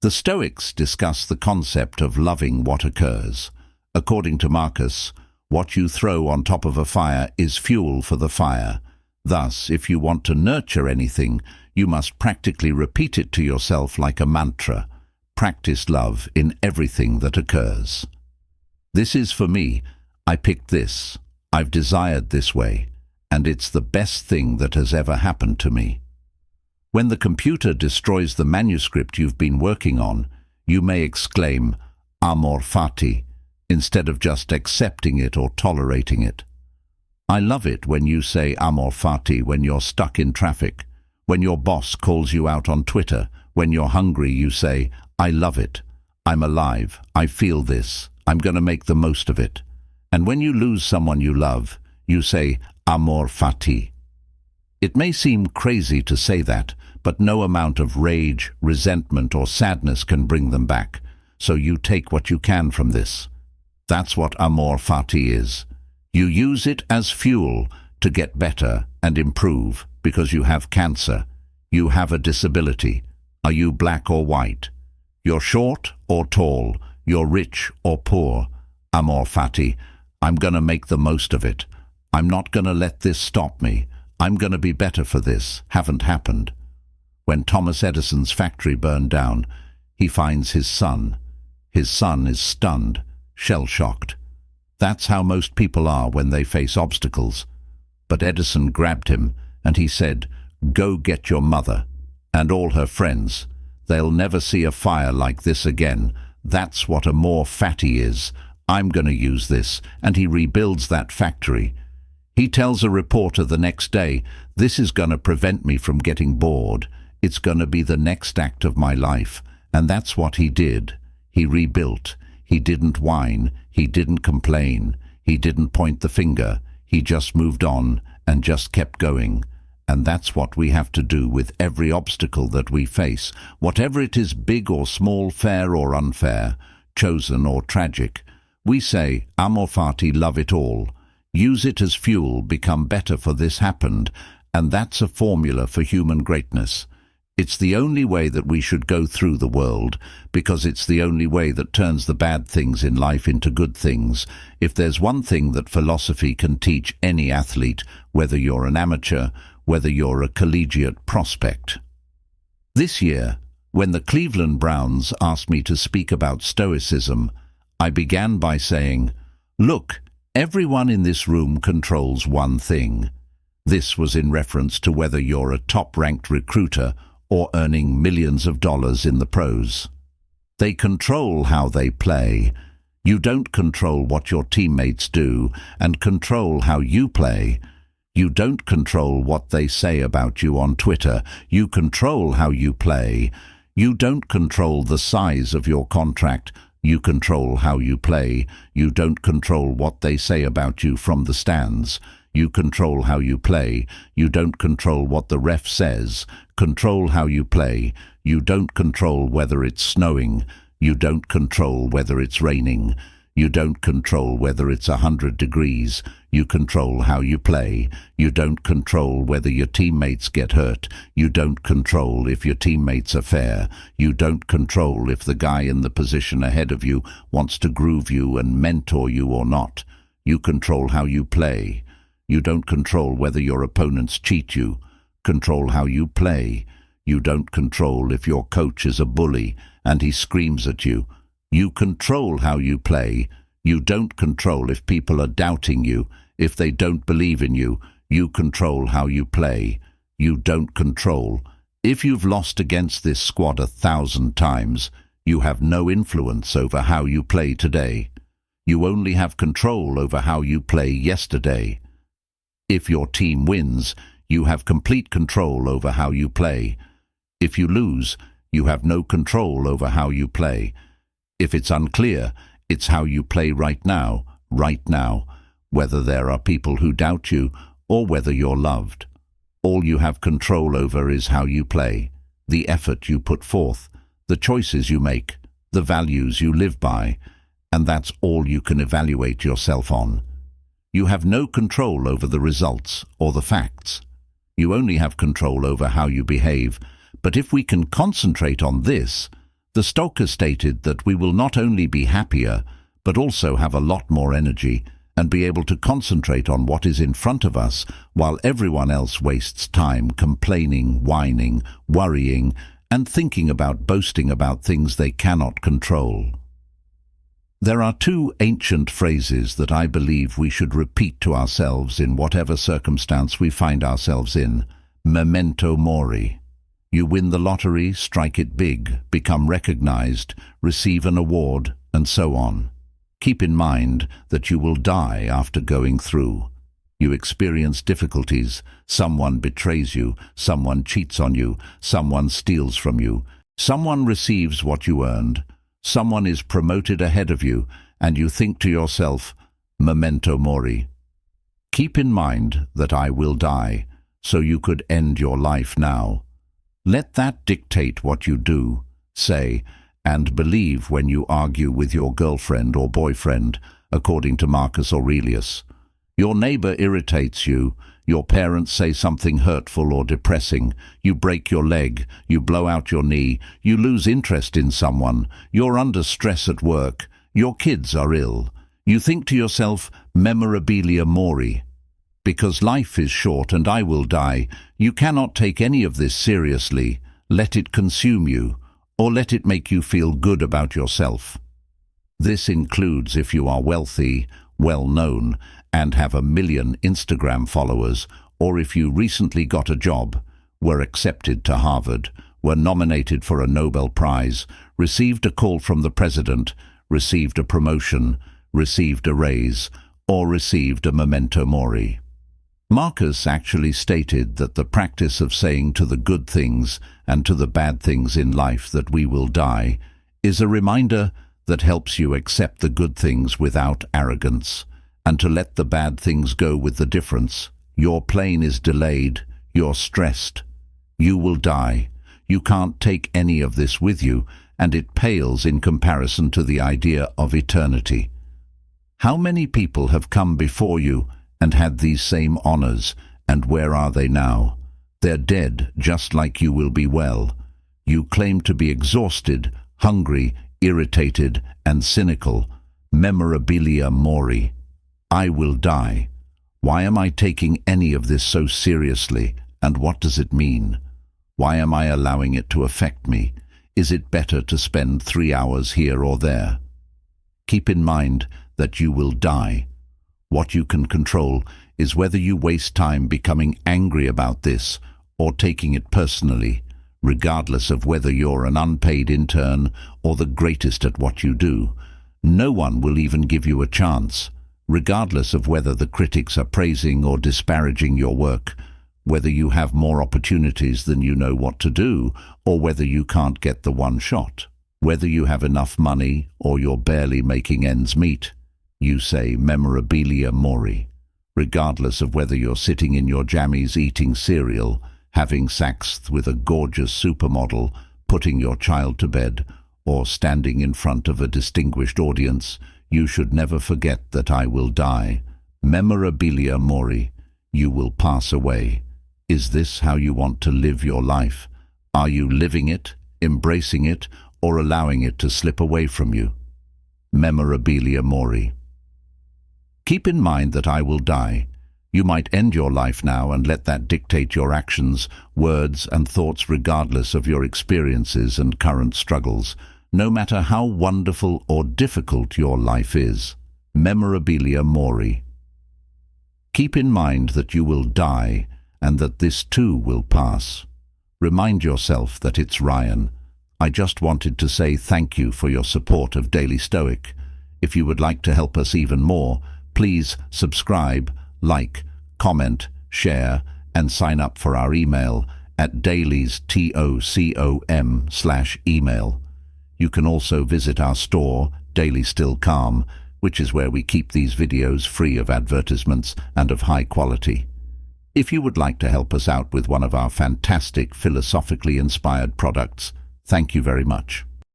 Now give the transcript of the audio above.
The Stoics discuss the concept of loving what occurs. According to Marcus, what you throw on top of a fire is fuel for the fire. Thus, if you want to nurture anything, you must practically repeat it to yourself like a mantra. Practice love in everything that occurs. This is for me. I picked this. I've desired this way. And it's the best thing that has ever happened to me. When the computer destroys the manuscript you've been working on, you may exclaim, "Amor fati," instead of just accepting it or tolerating it. I love it when you say amor fati when you're stuck in traffic, when your boss calls you out on Twitter, when you're hungry you say, "I love it. I'm alive. I feel this. I'm going to make the most of it." And when you lose someone you love, you say amor fati. It may seem crazy to say that, but no amount of rage, resentment or sadness can bring them back. So you take what you can from this. That's what amor fati is. You use it as fuel to get better and improve because you have cancer. You have a disability. Are you black or white? You're short or tall. You're rich or poor. Amor fati. I'm going to make the most of it. I'm not going to let this stop me. I'm going to be better for this. Haven't happened. When Thomas Edison's factory burned down, he finds his son. His son is stunned, shell-shocked. That's how most people are when they face obstacles. But Edison grabbed him and he said, "Go get your mother and all her friends. They'll never see a fire like this again. That's what amor fati is. I'm going to use this." And he rebuilds that factory. He tells a reporter the next day, "This is going to prevent me from getting bored. It's going to be the next act of my life." And that's what he did. He rebuilt. He didn't whine. He didn't complain. He didn't point the finger. He just moved on and just kept going. And that's what we have to do with every obstacle that we face, whatever it is, big or small, fair or unfair, chosen or tragic. We say, amor fati, love it all. Use it as fuel, become better for this happened, and that's a formula for human greatness. It's the only way that we should go through the world, because it's the only way that turns the bad things in life into good things. If there's one thing that philosophy can teach any athlete, whether you're an amateur, whether you're a collegiate prospect. This year, when the Cleveland Browns asked me to speak about Stoicism, I began by saying, "Look, everyone in this room controls one thing." This was in reference to whether you're a top-ranked recruiter or earning millions of dollars in the pros. They control how they play. You don't control what your teammates do and control how you play. You don't control what they say about you on Twitter. You control how you play. You don't control the size of your contract. You control how you play. You don't control what they say about you from the stands. You control how you play. You don't control what the ref says. Control how you play. You don't control whether it's snowing. You don't control whether it's raining. You don't control whether it's 100 degrees. You control how you play. You don't control whether your teammates get hurt. You don't control if your teammates are fair. You don't control if the guy in the position ahead of you wants to groove you and mentor you or not. You control how you play. You don't control whether your opponents cheat you. Control how you play. You don't control if your coach is a bully and he screams at you. You control how you play. You don't control if people are doubting you, if they don't believe in you. You control how you play. You don't control. If you've lost against this squad 1,000 times, you have no influence over how you play today. You only have control over how you play yesterday. If your team wins, you have complete control over how you play. If you lose, you have no control over how you play. If it's unclear, it's how you play right now, whether there are people who doubt you or whether you're loved. All you have control over is how you play, the effort you put forth, the choices you make, the values you live by, and that's all you can evaluate yourself on. You have no control over the results or the facts. You only have control over how you behave. But if we can concentrate on this, The Stoic stated that we will not only be happier, but also have a lot more energy and be able to concentrate on what is in front of us while everyone else wastes time complaining, whining, worrying, and thinking about boasting about things they cannot control. There are two ancient phrases that I believe we should repeat to ourselves in whatever circumstance we find ourselves in. Memento mori. You win the lottery, strike it big, become recognized, receive an award, and so on. Keep in mind that you will die after going through. You experience difficulties, someone betrays you, someone cheats on you, someone steals from you, someone receives what you earned, someone is promoted ahead of you, and you think to yourself, memento mori. Keep in mind that I will die, so you could end your life now. Let that dictate what you do, say, and believe when you argue with your girlfriend or boyfriend, according to Marcus Aurelius. Your neighbor irritates you, your parents say something hurtful or depressing, you break your leg, you blow out your knee, you lose interest in someone, you're under stress at work, your kids are ill. You think to yourself, memorabilia mori. Because life is short and I will die, you cannot take any of this seriously. Let it consume you, or let it make you feel good about yourself. This includes if you are wealthy, well-known, and have 1 million Instagram followers, or if you recently got a job, were accepted to Harvard, were nominated for a Nobel Prize, received a call from the president, received a promotion, received a raise, or received a memento mori. Marcus actually stated that the practice of saying to the good things and to the bad things in life that we will die is a reminder that helps you accept the good things without arrogance, and to let the bad things go with the difference. Your plane is delayed, you're stressed. You will die. You can't take any of this with you, and it pales in comparison to the idea of eternity. How many people have come before you and had these same honors, and where are they now? They're dead, just like you will be well. You claim to be exhausted, hungry, irritated, and cynical. Memorabilia mori. I will die. Why am I taking any of this so seriously, and what does it mean? Why am I allowing it to affect me? Is it better to spend 3 hours here or there? Keep in mind that you will die. What you can control is whether you waste time becoming angry about this or taking it personally, regardless of whether you're an unpaid intern or the greatest at what you do. No one will even give you a chance, regardless of whether the critics are praising or disparaging your work, whether you have more opportunities than you know what to do, or whether you can't get the one shot, whether you have enough money or you're barely making ends meet. You say memorabilia mori, regardless of whether you're sitting in your jammies eating cereal, having sex with a gorgeous supermodel, putting your child to bed, or standing in front of a distinguished audience. You should never forget that I will die. Memorabilia mori. You will pass away. Is this how you want to live your life? Are you living it, embracing it, or allowing it to slip away from you? Memorabilia mori. Keep in mind that I will die. You might end your life now and let that dictate your actions, words, and thoughts regardless of your experiences and current struggles, no matter how wonderful or difficult your life is. Memorabilia mori. Keep in mind that you will die and that this too will pass. Remind yourself that it's Ryan. I just wanted to say thank you for your support of Daily Stoic. If you would like to help us even more, please subscribe, like, comment, share, and sign up for our email at dailies.com/email. You can also visit our store, Daily Still Calm, which is where we keep these videos free of advertisements and of high quality. If you would like to help us out with one of our fantastic philosophically inspired products, thank you very much.